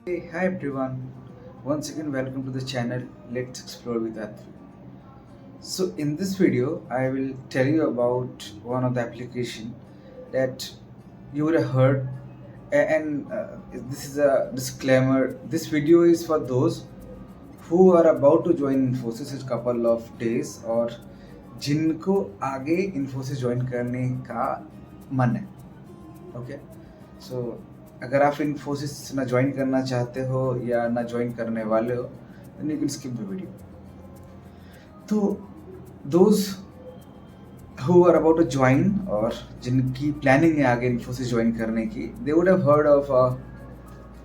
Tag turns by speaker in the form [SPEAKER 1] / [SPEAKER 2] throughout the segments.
[SPEAKER 1] Hey, hi everyone. Once again, welcome to the channel Let's Explore with Atri. So, in this video, I will tell you about one of the application that you would have heard. And this is a disclaimer. This video is for those who are about to join Infosys in a couple of days और जिनको आगे Infosys join करने का मन है. Okay, सो अगर आप इन्फोसिस ना ज्वाइन करना चाहते हो या ना ज्वाइन करने वाले हो then you can skip the video. तो those who are about to join और जिनकी प्लानिंग है आगे इन्फोसिस ज्वाइन करने की, they would have heard of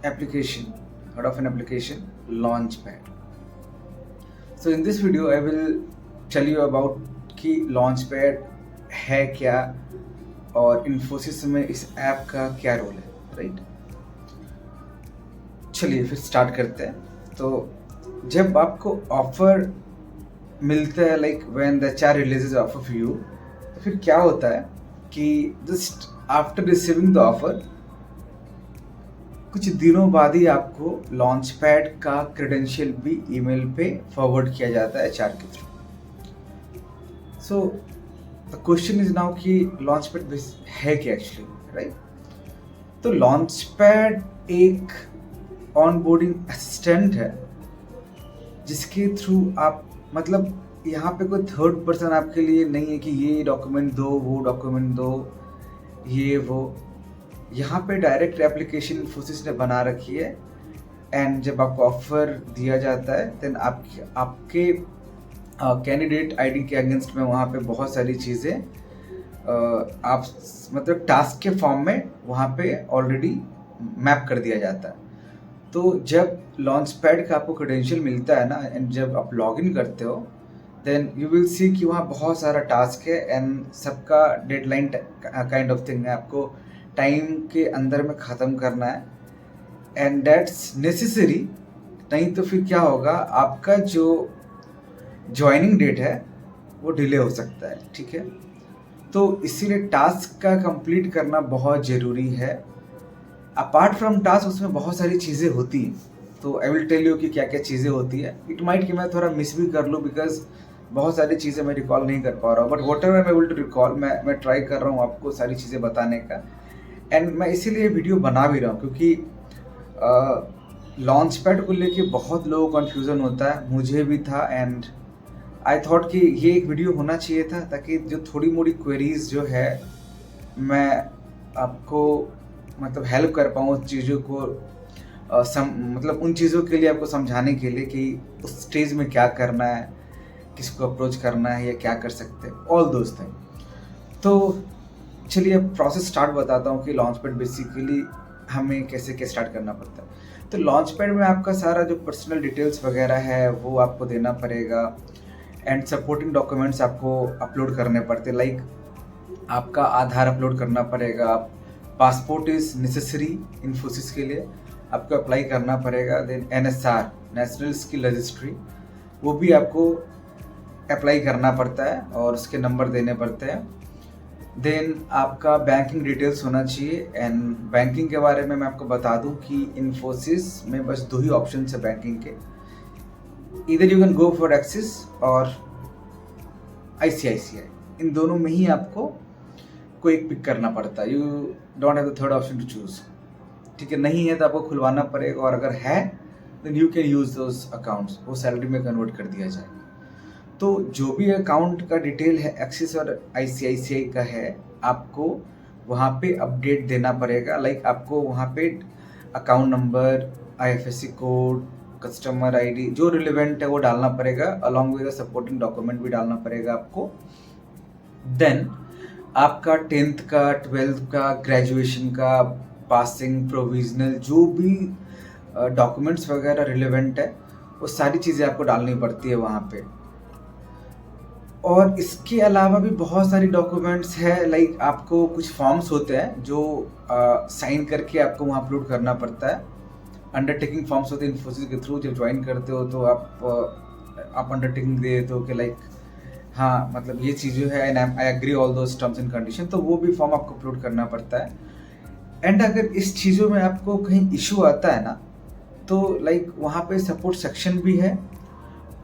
[SPEAKER 1] an application launch pad. So in this video I will tell you about कि launch pad है क्या और इन्फोसिस में इस ऐप का क्या रोल है, राइट? चलिए फिर स्टार्ट करते हैं. तो जब आपको ऑफर मिलता है, like when the HR releases offer for you, तो फिर क्या होता है कि just after receiving the offer कुछ दिनों बाद ही आपको लॉन्च पैड का क्रेडेंशियल भी ईमेल पे फॉरवर्ड किया जाता है एचआर के through. So the question is now कि लॉन्च पैड है क्या एक्चुअली, राइट? तो लॉन्च पैड एक ऑनबोर्डिंग असिस्टेंट है जिसके थ्रू आप, मतलब यहाँ पे कोई थर्ड पर्सन आपके लिए नहीं है कि ये डॉक्यूमेंट दो, वो डॉक्यूमेंट दो, ये वो. यहाँ पे डायरेक्ट एप्लीकेशन इन्फोसिस ने बना रखी है. एंड जब आपको ऑफर दिया जाता है देन आपके कैंडिडेट आईडी के अगेंस्ट में वहाँ पे बहुत सारी चीज़ें आप मतलब टास्क के फॉर्म में वहाँ पे ऑलरेडी मैप कर दिया जाता है. तो जब लॉन्च पैड का आपको क्रेडेंशियल मिलता है ना, एंड जब आप लॉगिन करते हो देन यू विल सी कि वहाँ बहुत सारा टास्क है एंड सबका डेडलाइन काइंड ऑफ थिंग है. आपको टाइम के अंदर में ख़त्म करना है एंड दैट्स नेसेसरी. नहीं तो फिर क्या होगा, आपका जो ज्वाइनिंग डेट है वो डिले हो सकता है, ठीक है? तो इसीलिए टास्क का कंप्लीट करना बहुत ज़रूरी है. अपार्ट फ्रॉम टास्क उसमें बहुत सारी चीज़ें होती हैं, तो आई विल टेल यू कि क्या क्या चीज़ें होती है. इट माइट कि मैं थोड़ा मिस भी कर लूँ बिकॉज बहुत सारी चीज़ें मैं रिकॉल नहीं कर पा रहा हूँ, but whatever I able to recall मैं ट्राई कर रहा हूँ आपको सारी चीज़ें बताने का. एंड मैं इसीलिए वीडियो बना भी रहा हूँ क्योंकि लॉन्च पैड को लेके बहुत लोगों को कन्फ्यूज़न होता है, मुझे भी था. एंड आई थॉट कि ये एक वीडियो होना चाहिए था ताकि जो थोड़ी मोड़ी क्वेरीज जो है मैं आपको मतलब हेल्प कर पाऊँ उस चीज़ों को मतलब उन चीज़ों के लिए आपको समझाने के लिए कि उस स्टेज में क्या करना है, किसको अप्रोच करना है या क्या कर सकते हैं, ऑल दोस्त हैं. तो चलिए अब प्रोसेस स्टार्ट बताता हूँ कि लॉन्च पैड बेसिकली हमें कैसे क्या स्टार्ट करना पड़ता है. तो लॉन्च पैड में आपका सारा जो पर्सनल डिटेल्स वगैरह है वो आपको देना पड़ेगा एंड सपोर्टिंग डॉक्यूमेंट्स आपको अपलोड करने पड़ते हैं. लाइक आपका आधार अपलोड करना पड़ेगा, पासपोर्ट इज़ नेसेसरी इन्फोसिस के लिए, आपको अप्लाई करना पड़ेगा. Then NSR, national skill registry, वो भी आपको अप्लाई करना पड़ता है और उसके नंबर देने पड़ते हैं. देन आपका बैंकिंग डिटेल्स होना चाहिए. एंड बैंकिंग के बारे में मैं आपको बता दूं कि इन्फोसिस में बस दो ही ऑप्शन है बैंकिंग के. इधर you can go for axis और आईसीआईसीआई, इन दोनों में ही आपको कोई एक पिक करना पड़ता है. You don't have the third option to choose, ठीक है? नहीं है तो आपको खुलवाना पड़ेगा, और अगर है then you can use those accounts, वो सैलरी में कन्वर्ट कर दिया जाएगा. तो जो भी अकाउंट का डिटेल है एक्सिस और आईसीआईसीआई का है, आपको वहाँ पे अपडेट देना पड़ेगा. लाइक आपको वहाँ पे account number, IFSC code, customer ID जो रिलेवेंट है वो डालना पड़ेगा, अलॉन्ग विद सपोर्टिंग डॉक्यूमेंट भी डालना पड़ेगा आपको. देन आपका 10th का, 12th का, ग्रेजुएशन का, पासिंग, प्रोविजनल, जो भी डॉक्यूमेंट्स वगैरह रिलेवेंट है वो सारी चीज़ें आपको डालनी पड़ती है वहाँ पे. और इसके अलावा भी बहुत सारी डॉक्यूमेंट्स है. लाइक आपको कुछ फॉर्म्स होते हैं जो साइन करके आपको वहाँ अपलोड करना पड़ता है. अंडरटेकिंग फॉर्म्स होते हैं इन्फोसिस के थ्रू. जब ज्वाइन करते हो तो आप अंडरटेकिंग दे देते हो कि लाइक हाँ मतलब ये चीज़ें है and I agree all those terms and condition, तो वो भी फॉर्म आपको अपलोड करना पड़ता है. एंड अगर इस चीज़ों में आपको कहीं इशू आता है ना, तो लाइक वहाँ पे सपोर्ट सेक्शन भी है।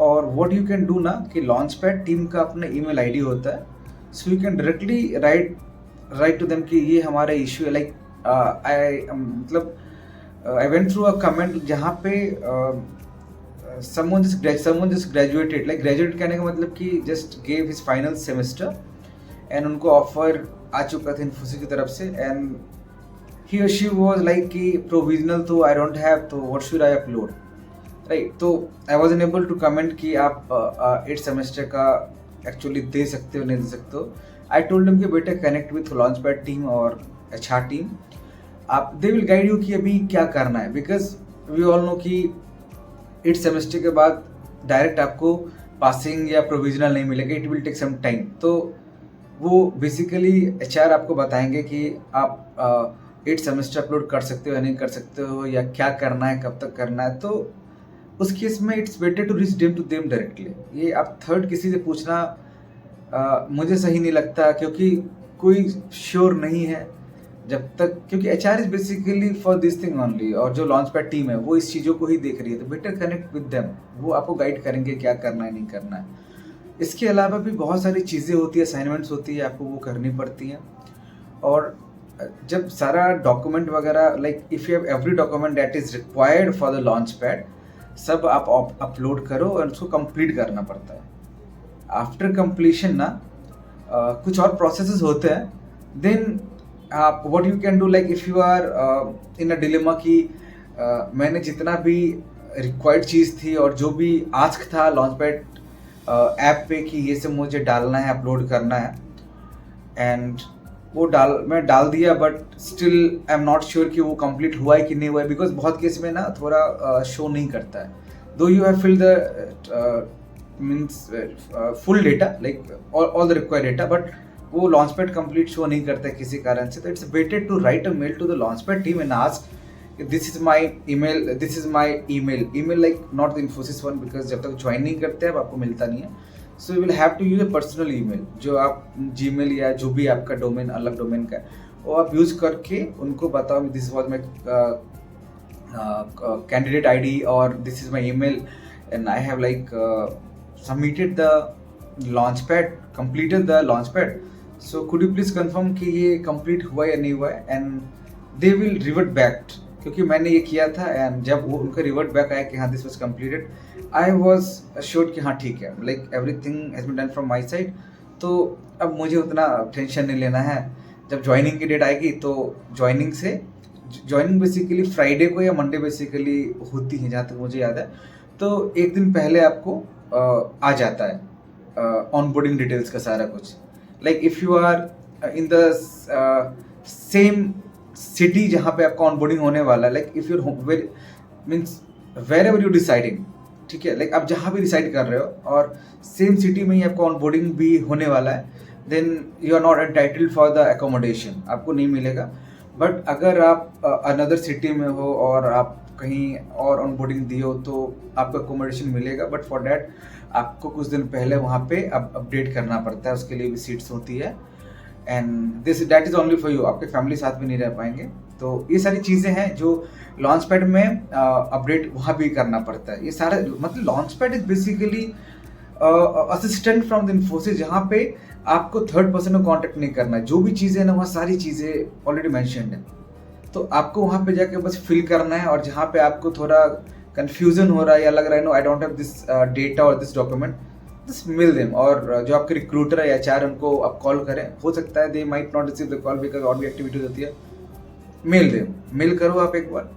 [SPEAKER 1] और व्हाट यू कैन डू ना कि लॉन्च पैड टीम का अपना ईमेल आईडी होता है, so you can directly write to them कि ये हमारा इशू है। लाइक आई मतलब I went through a comment जहाँ पे someone just graduated, like graduate कहने का मतलब कि just gave his final semester and उनको ऑफर आ चुका था इन्फोसिस की तरफ से, and he or she was like कि provisional तो I don't have, तो what should I upload, right? तो I wasn't able to comment कि आप 8 सेमेस्टर का एक्चुअली दे सकते हो नहीं दे सकते हो। I told him कि बेटे कनेक्ट विथ लॉन्चपैड टीम और HR टीम, आप दे विल गाइड यू कि अभी क्या करना है, बिकॉज वी ऑल नो कि 8 सेमेस्टर के बाद डायरेक्ट आपको पासिंग या प्रोविजनल नहीं मिलेगा, it will take some time. तो वो बेसिकली HR आपको बताएंगे कि आप 8 सेमेस्टर अपलोड कर सकते हो या नहीं कर सकते हो, या क्या करना है, कब तक करना है। तो उस केस में it's better to reach them to them directly. ये आप थर्ड किसी से पूछना मुझे सही नहीं लगता, क्योंकि कोई श्योर नहीं है जब तक, क्योंकि HR is basically for this thing only, और जो लॉन्च पैड टीम है वो इस चीज़ों को ही देख रही है। तो बेटर कनेक्ट विद देम, वो आपको गाइड करेंगे क्या करना है नहीं करना है। इसके अलावा भी बहुत सारी चीज़ें होती है, असाइनमेंट्स होती है, आपको वो करनी पड़ती हैं। और जब सारा डॉक्यूमेंट वगैरह, like if you have every document that is required for the launch pad, सब आप अपलोड करो और उसको कंप्लीट करना पड़ता है। आफ्टर कंप्लीशन ना कुछ और प्रोसेसेस होते हैं, देन आप what you can do, like if you are in a dilemma कि मैंने जितना भी रिक्वायर्ड चीज़ थी और जो भी आस्क था लॉन्चपैड ऐप पे कि ये सब मुझे डालना है, अपलोड करना है, एंड वो मैं डाल दिया, but still I am not sure कि वो कंप्लीट हुआ है कि नहीं हुआ है, बिकॉज बहुत केस में ना थोड़ा शो नहीं करता है। Though you have fill the means full data, like all the required data, but वो लॉन्चपैड कंप्लीट शो नहीं करता है किसी कारण से। तो it's better to write a mail to the launchpad team and ask this is my email, like not the Infosys one, because जब तक ज्वाइन नहीं करते हैं आपको मिलता नहीं है। So you will have to use a personal email, जो आप जीमेल या जो भी आपका डोमेन अलग डोमेन का है वो आप यूज करके उनको बताओ this was my candidate ID और this is my email and I have like submitted the launchpad, completed the launchpad, so could you please confirm कि ये complete हुआ या नहीं हुआ है, and they will revert back, क्योंकि मैंने ये किया था एंड जब वो उनका revert back आया कि हाँ this was completed, I was assured कि हाँ ठीक है, like everything has been done from my side। तो अब मुझे उतना टेंशन नहीं लेना है। जब ज्वाइनिंग की डेट आएगी तो ज्वाइनिंग बेसिकली फ्राइडे को या मंडे बेसिकली होती है जहाँ तक मुझे याद है, तो एक दिन पहले आपको आ जाता है ऑनबोर्डिंग डिटेल्स का सारा कुछ। Like if you are in the same city जहाँ पे आपका ऑनबोर्डिंग होने वाला है, like if your means wherever you deciding, ठीक है, लाइक आप जहाँ भी डिसाइड कर रहे हो और सेम सिटी में ही आपका ऑनबोर्डिंग भी होने वाला है, then you are not entitled for the accommodation, आपको नहीं मिलेगा। बट अगर आप अनदर सिटी में हो और आप कहीं और ऑनबोर्डिंग दी हो तो आपको अकोमोडेशन मिलेगा, बट फॉर डैट आपको कुछ दिन पहले वहाँ पे अपडेट करना पड़ता है, उसके लिए भी सीट्स होती है, and that is only for you, आपके फैमिली साथ में नहीं रह पाएंगे। तो ये सारी चीज़ें हैं जो लॉन्चपैड में अपडेट वहाँ भी करना पड़ता है। ये सारा मतलब launchpad is basically assistant from the Infosys, जहाँ पे आपको थर्ड पर्सन को कॉन्टेक्ट नहीं करना है। जो भी चीज़ें ना वहाँ सारी चीज़ें ऑलरेडी मैंशनड है, तो आपको वहाँ पे जाके बस फिल करना है। और जहाँ पे आपको थोड़ा कंफ्यूजन हो रहा है या लग रहा है no I don't have this data और this document, just mail them. और जो आपके रिक्रूटर है या HR उनको आप कॉल करें, हो सकता है they might not receive the call because और भी एक्टिविटीज होती है, मेल देम, मेल करो आप एक बार,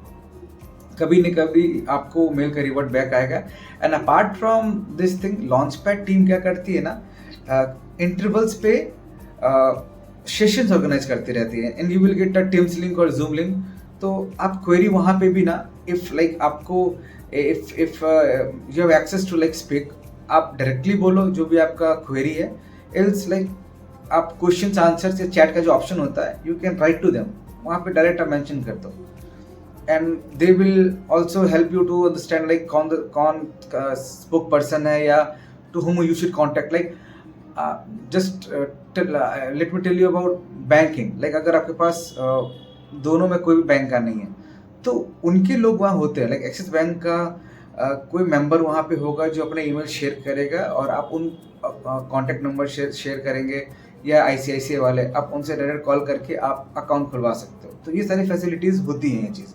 [SPEAKER 1] कभी न कभी आपको मेल का रिवर्ट बैक आएगा। And apart from this thing launchpad team क्या करती है ना, इंटरवल्स पे सेशंस ऑर्गेनाइज करती रहती है, and you will get a Teams link और जूम लिंक। तो आप क्वेरी वहाँ पे भी ना, इफ लाइक आपको if you have access to like speak, आप डायरेक्टली बोलो जो भी आपका क्वेरी है, एल्स लाइक आप क्वेश्चंस आंसर्स या चैट का जो ऑप्शन होता है you can write to them, वहाँ पे डायरेक्ट आप मेंशन कर दो, and they will also help you to understand like कौन स्पोक पर्सन है या to whom you should contact। like just let me tell you about banking। like अगर आपके पास दोनों में कोई भी बैंक का नहीं है तो उनके लोग वहाँ होते हैं, लाइक एक्सिस बैंक का कोई मेंबर वहाँ पे होगा जो अपना ईमेल शेयर करेगा और आप उन कॉन्टैक्ट नंबर शेयर करेंगे, या आईसीआईसीआई वाले आप उनसे डायरेक्ट कॉल करके आप अकाउंट खुलवा सकते हो। तो ये सारी फैसिलिटीज़ होती हैं ये चीज़।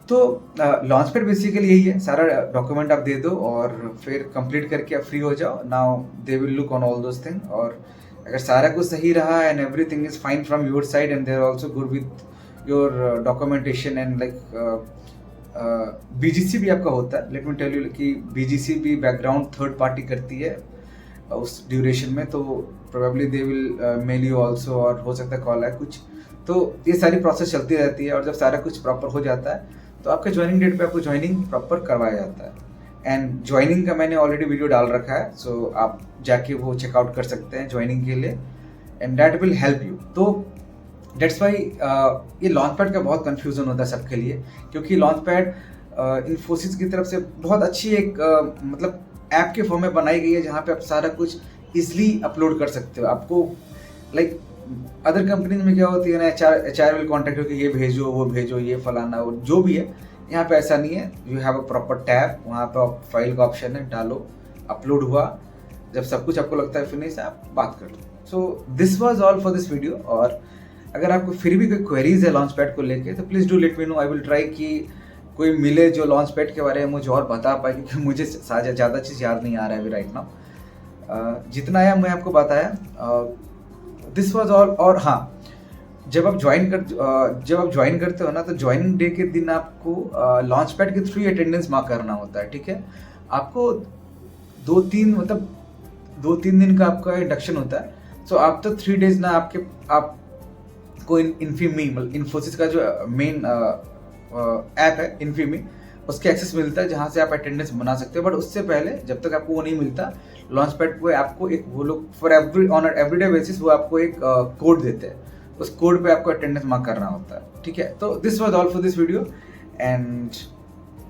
[SPEAKER 1] तो लॉन्च पैड बेसिकली यही है, सारा डॉक्यूमेंट आप दे दो और फिर कंप्लीट करके आप फ्री हो जाओ। Now they will look on all those thing, और अगर सारा कुछ सही रहा and everything is fine from your side and they are also good with your documentation and like BGC भी आपका होता है। लेट मी टेल यू कि बीजीसी भी बैकग्राउंड थर्ड पार्टी करती है उस ड्यूरेशन में, तो probably they will mail you also, और हो सकता है कॉल है कुछ। तो ये सारी प्रोसेस चलती रहती है, और जब सारा कुछ प्रॉपर हो जाता है तो आपके ज्वाइनिंग डेट पे आपको ज्वाइनिंग प्रॉपर करवाया जाता है। एंड ज्वाइनिंग का मैंने ऑलरेडी वीडियो डाल रखा है, सो आप जाके वो चेकआउट कर सकते हैं ज्वाइनिंग के लिए, and that will help you. तो डेट्स वाई ये लॉन्च पैड का बहुत कन्फ्यूज़न होता है सबके लिए, क्योंकि लॉन्च पैड इन्फोसिस की तरफ से बहुत अच्छी एक मतलब ऐप के फॉर्म में बनाई गई है, जहाँ पे आप सारा कुछ ईजिली अपलोड कर सकते हो। आपको लाइक अदर कंपनीज में क्या होती है ना, एच आर विल कॉन्टेक्ट हो कि ये भेजो वो भेजो, ये फलाना और जो भी है। यहाँ पे ऐसा नहीं है, you have a proper tab, वहाँ पे आप फाइल का ऑप्शन है, डालो, अपलोड हुआ, जब सब कुछ आपको लगता है फिनिश है, आप बात कर लो। So this was all for this video. और अगर आपको फिर भी कोई क्वेरीज है लॉन्च पैड को लेके, तो please do let me know. I will try कि कोई मिले जो लॉन्च पैड के बारे में मुझे और बता पाए, क्योंकि मुझे ज़्यादा चीज़ याद नहीं आ रहा है अभी राइट नाउ। जितना आया मैं आपको बताया, दिस वॉज ऑल। और हाँ, जब आप ज्वाइन करते हो ना, तो ज्वाइनिंग डे के दिन आपको लॉन्च पैड के थ्रू अटेंडेंस मार्क करना होता है, ठीक है। आपको 2-3 दिन का आपका इंडक्शन होता है। सो आफ्टर 3 डेज ना आपको इन्फोसिस का जो मेन ऐप है इन्फीमी, उसके एक्सेस मिलता है, जहाँ से आप अटेंडेंस बना सकते हो। बट उससे पहले जब तक आपको वो नहीं मिलता, लॉन्च पैड पे आपको एक वो लोग ऑन एवरीडे बेसिस वो आपको एक कोड देते हैं, उस कोड पे आपको अटेंडेंस मार्क करना होता है, ठीक है। तो this was all for this video, and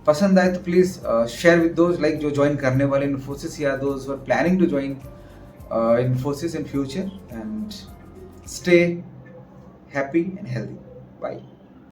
[SPEAKER 1] पसंद आए तो please share with those like जो ज्वाइन करने वाले इन्फोसिस, या those are planning to join Infosys in future, and stay happy and healthy. Bye.